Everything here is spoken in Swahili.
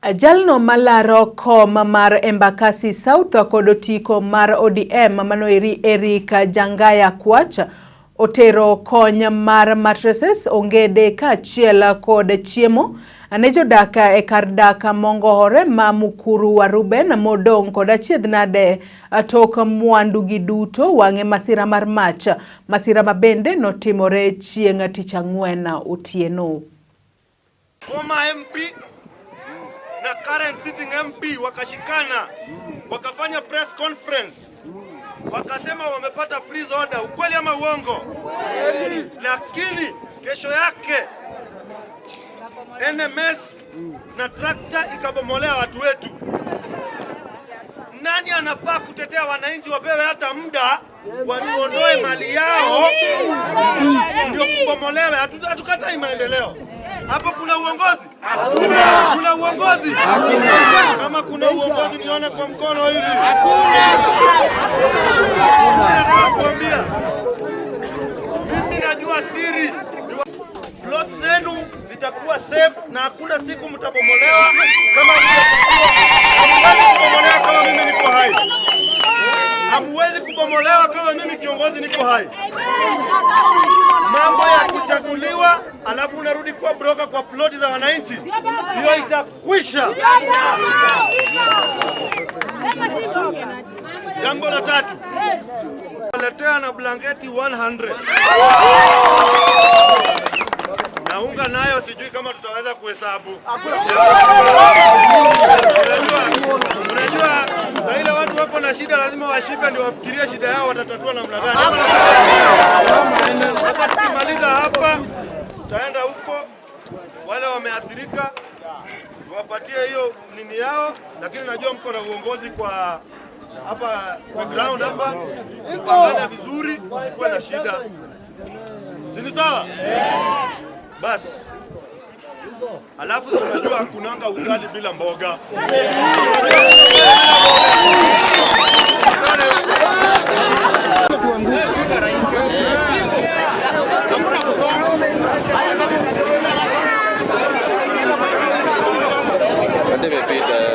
Jalno malaro kom mar Embakasi South kod otiko mar ODM manoeri Eric Jangaya Kwach otero kony mar mattresses ongede kaachiel kod chiemo ne jodak e kar dak mongohore ma Mukuru wa Rueben modong kod achiedh nade tok mwandu gi duto wang'e masira mar mach, masira mabende notimore chieng' tich ang'wen otieno. Former MP na current sitting MP wakashikana wakafanya press conference wakasema wamepata freeze order. Ukweli ama uongo? Lakini kesho yake NMS na tractor ikabomolea watu wetu. Nani anafaa kutetea wananchi wapewe hata muda waondoe mali yao ndio kubomolewe? Hatukatai maendeleo. Hapo kuna uongozi? Hakuna. Kuna uongozi? Hakuna. Kama kuna uongozi nione kwa mkono hivi. Hakuna. Nataka kuambia, mimi najua siri. Plot zenu zitakuwa safe na hakuna siku mtabomolewa kama kubomolewa kama mimi niko hai. Hamwezi kubomolewa kama mimi kiongozi niko hai. Mambo ya kuchaguliwa alafu unarudi kwa broker kwa ploti za wananchi, hiyo itakwisha. Jambo la tatu, waletea na blanketi 100 na unga nayo sijui kama tutaweza kuhesabu. Unajua sasa ile watu wako na shida lazima washibe ndio wafikirie shida yao watatatua namna gani. Sasa tukimaliza hapa taenda huko wale wameathirika wapatie hiyo nini yao, lakini najua mko na uongozi kwa hapa kwa ground hapa, kupangana vizuri usikuwe na shida. Si sawa? Basi. Alafu unajua hakunanga ugali bila mboga. Deve pedir